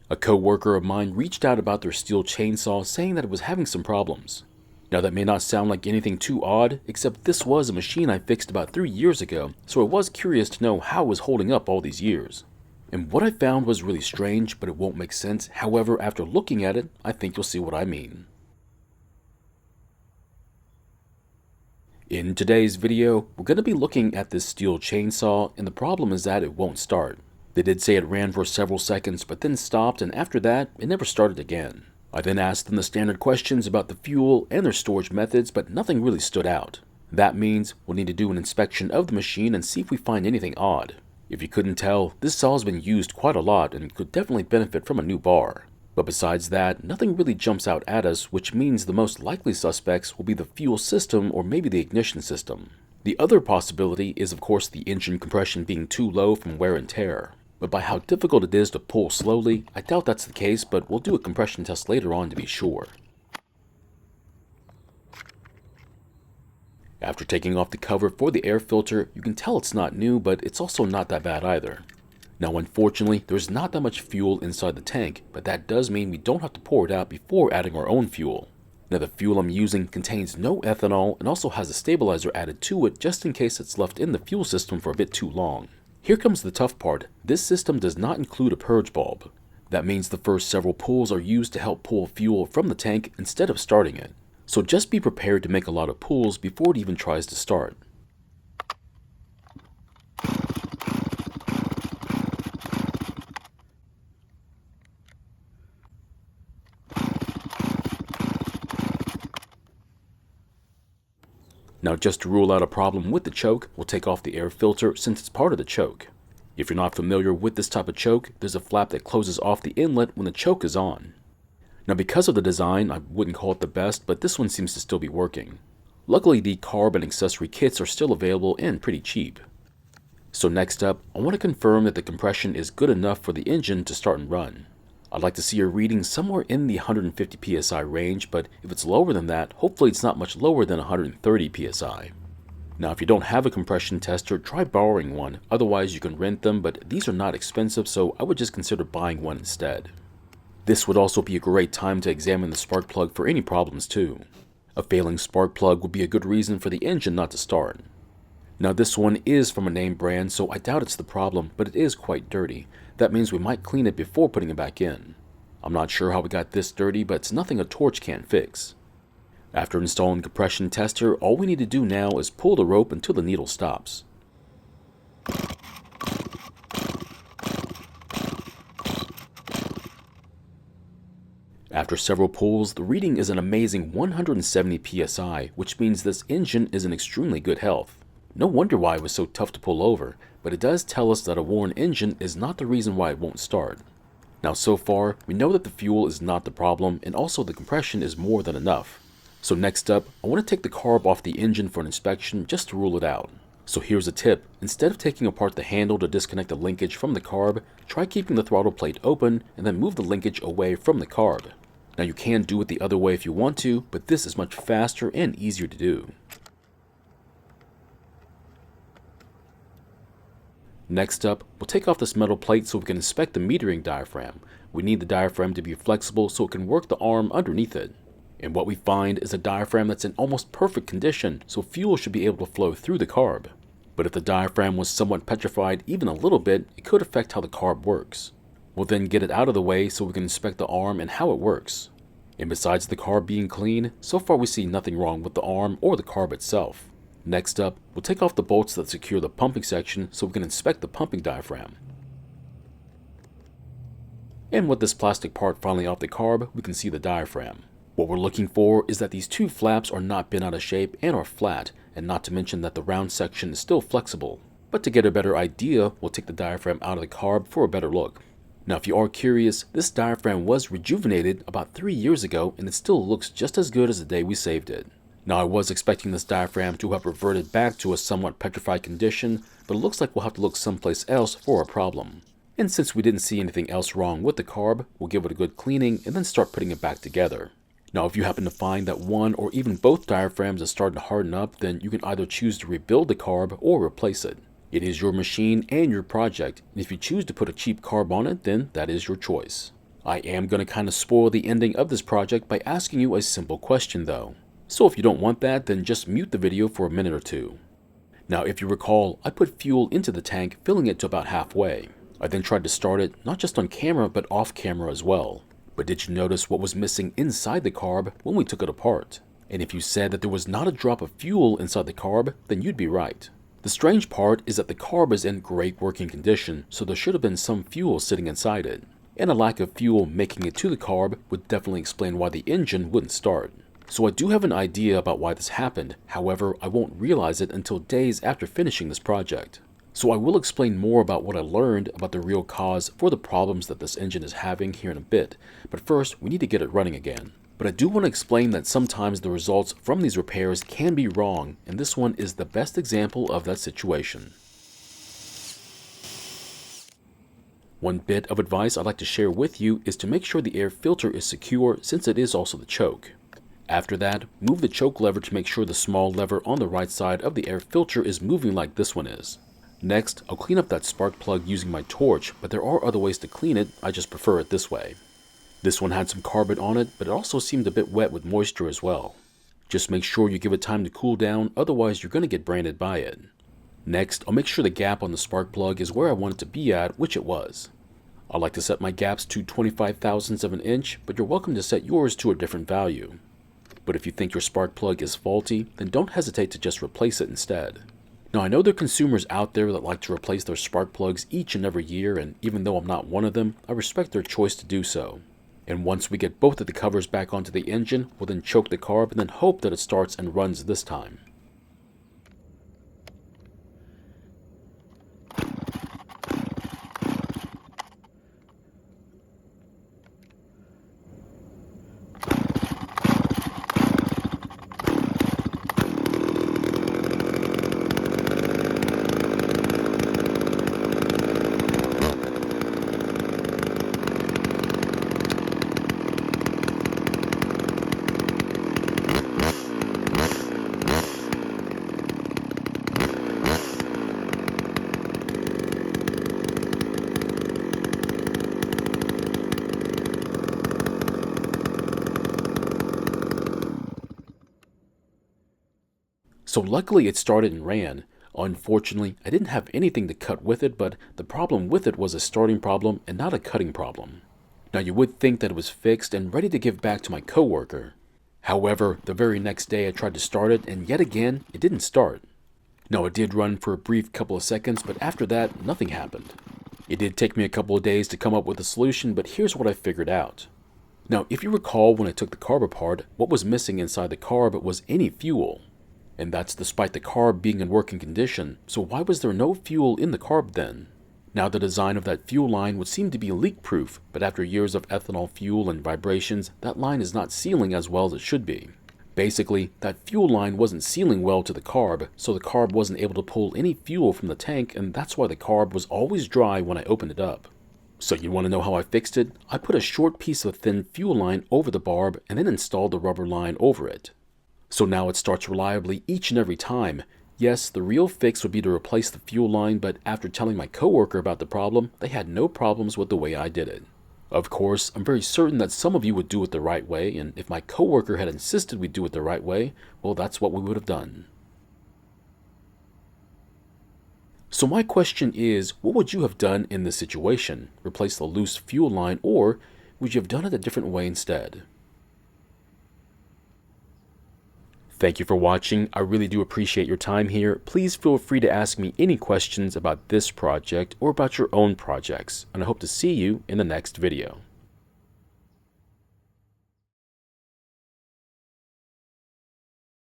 A co-worker of mine reached out about their Stihl chainsaw saying that it was having some problems. Now that may not sound like anything too odd, except this was a machine I fixed about 3 years ago, so I was curious to know how it was holding up all these years. And what I found was really strange, but it won't make sense. However, after looking at it, I think you'll see what I mean. In today's video, we're going to be looking at this Stihl chainsaw, and the problem is that it won't start. They did say it ran for several seconds, but then stopped, and after that, it never started again. I then asked them the standard questions about the fuel and their storage methods, but nothing really stood out. That means we'll need to do an inspection of the machine and see if we find anything odd. If you couldn't tell, this saw has been used quite a lot and could definitely benefit from a new bar. But besides that, nothing really jumps out at us, which means the most likely suspects will be the fuel system or maybe the ignition system. The other possibility is of course the engine compression being too low from wear and tear. But by how difficult it is to pull slowly, I doubt that's the case, but we'll do a compression test later on to be sure. After taking off the cover for the air filter, you can tell it's not new, but it's also not that bad either. Now unfortunately, there's not that much fuel inside the tank, but that does mean we don't have to pour it out before adding our own fuel. Now the fuel I'm using contains no ethanol and also has a stabilizer added to it just in case it's left in the fuel system for a bit too long. Here comes the tough part. This system does not include a purge bulb. That means the first several pulls are used to help pull fuel from the tank instead of starting it. So just be prepared to make a lot of pulls before it even tries to start. Now just to rule out a problem with the choke, we'll take off the air filter since it's part of the choke. If you're not familiar with this type of choke, there's a flap that closes off the inlet when the choke is on. Now because of the design, I wouldn't call it the best, but this one seems to still be working. Luckily the carb and accessory kits are still available and pretty cheap. So next up, I want to confirm that the compression is good enough for the engine to start and run. I'd like to see a reading somewhere in the 150 psi range, but if it's lower than that, hopefully it's not much lower than 130 psi. Now if you don't have a compression tester, try borrowing one, otherwise you can rent them, but these are not expensive, so I would just consider buying one instead. This would also be a great time to examine the spark plug for any problems too. A failing spark plug would be a good reason for the engine not to start. Now this one is from a name brand, so I doubt it's the problem, but it is quite dirty. That means we might clean it before putting it back in. I'm not sure how we got this dirty, but it's nothing a torch can't fix. After installing the compression tester, all we need to do now is pull the rope until the needle stops. After several pulls, the reading is an amazing 170 psi, which means this engine is in extremely good health. No wonder why it was so tough to pull over, but it does tell us that a worn engine is not the reason why it won't start. Now so far, we know that the fuel is not the problem, and also the compression is more than enough. So next up, I want to take the carb off the engine for an inspection just to rule it out. So here's a tip: instead of taking apart the handle to disconnect the linkage from the carb, try keeping the throttle plate open and then move the linkage away from the carb. Now you can do it the other way if you want to, but this is much faster and easier to do. Next up, we'll take off this metal plate so we can inspect the metering diaphragm. We need the diaphragm to be flexible so it can work the arm underneath it. And what we find is a diaphragm that's in almost perfect condition, so fuel should be able to flow through the carb. But if the diaphragm was somewhat petrified even a little bit, it could affect how the carb works. We'll then get it out of the way so we can inspect the arm and how it works. And besides the carb being clean, so far we see nothing wrong with the arm or the carb itself. Next up, we'll take off the bolts that secure the pumping section so we can inspect the pumping diaphragm. And with this plastic part finally off the carb, we can see the diaphragm. What we're looking for is that these two flaps are not bent out of shape and are flat, and not to mention that the round section is still flexible. But to get a better idea, we'll take the diaphragm out of the carb for a better look. Now if you are curious, this diaphragm was rejuvenated about 3 years ago and it still looks just as good as the day we saved it. Now I was expecting this diaphragm to have reverted back to a somewhat petrified condition, but it looks like we'll have to look someplace else for a problem. And since we didn't see anything else wrong with the carb, we'll give it a good cleaning and then start putting it back together. Now if you happen to find that one or even both diaphragms are starting to harden up, then you can either choose to rebuild the carb or replace it. It is your machine and your project, and if you choose to put a cheap carb on it, then that is your choice. I am going to kind of spoil the ending of this project by asking you a simple question though. So if you don't want that, then just mute the video for a minute or two. Now if you recall, I put fuel into the tank, filling it to about halfway. I then tried to start it, not just on camera, but off camera as well. But did you notice what was missing inside the carb when we took it apart? And if you said that there was not a drop of fuel inside the carb, then you'd be right. The strange part is that the carb is in great working condition, so there should have been some fuel sitting inside it. And a lack of fuel making it to the carb would definitely explain why the engine wouldn't start. So I do have an idea about why this happened, however, I won't realize it until days after finishing this project. So I will explain more about what I learned about the real cause for the problems that this engine is having here in a bit, but first we need to get it running again. But I do want to explain that sometimes the results from these repairs can be wrong, and this one is the best example of that situation. One bit of advice I'd like to share with you is to make sure the air filter is secure, since it is also the choke. After that, move the choke lever to make sure the small lever on the right side of the air filter is moving like this one is. Next, I'll clean up that spark plug using my torch, but there are other ways to clean it, I just prefer it this way. This one had some carbon on it, but it also seemed a bit wet with moisture as well. Just make sure you give it time to cool down, otherwise you're going to get branded by it. Next, I'll make sure the gap on the spark plug is where I want it to be at, which it was. I like to set my gaps to 25 thousandths of an inch, but you're welcome to set yours to a different value. But if you think your spark plug is faulty, then don't hesitate to just replace it instead. Now I know there are consumers out there that like to replace their spark plugs each and every year, and even though I'm not one of them, I respect their choice to do so. And once we get both of the covers back onto the engine, we'll then choke the carb and then hope that it starts and runs this time. So luckily it started and ran. Unfortunately, I didn't have anything to cut with it, but the problem with it was a starting problem and not a cutting problem. Now you would think that it was fixed and ready to give back to my coworker. However, the very next day I tried to start it and yet again, it didn't start. Now it did run for a brief couple of seconds, but after that, nothing happened. It did take me a couple of days to come up with a solution, but here's what I figured out. Now if you recall when I took the carb apart, what was missing inside the carb was any fuel. And that's despite the carb being in working condition, so why was there no fuel in the carb then? Now the design of that fuel line would seem to be leak-proof, but after years of ethanol fuel and vibrations, that line is not sealing as well as it should be. Basically, that fuel line wasn't sealing well to the carb, so the carb wasn't able to pull any fuel from the tank, and that's why the carb was always dry when I opened it up. So you want to know how I fixed it? I put a short piece of thin fuel line over the barb and then installed the rubber line over it. So now it starts reliably each and every time. Yes, the real fix would be to replace the fuel line, but after telling my coworker about the problem, they had no problems with the way I did it. Of course, I'm very certain that some of you would do it the right way, and if my coworker had insisted we do it the right way, well, that's what we would have done. So my question is, what would you have done in this situation? Replace the loose fuel line, or would you have done it a different way instead? Thank you for watching. I really do appreciate your time here. Please feel free to ask me any questions about this project or about your own projects, and I hope to see you in the next video.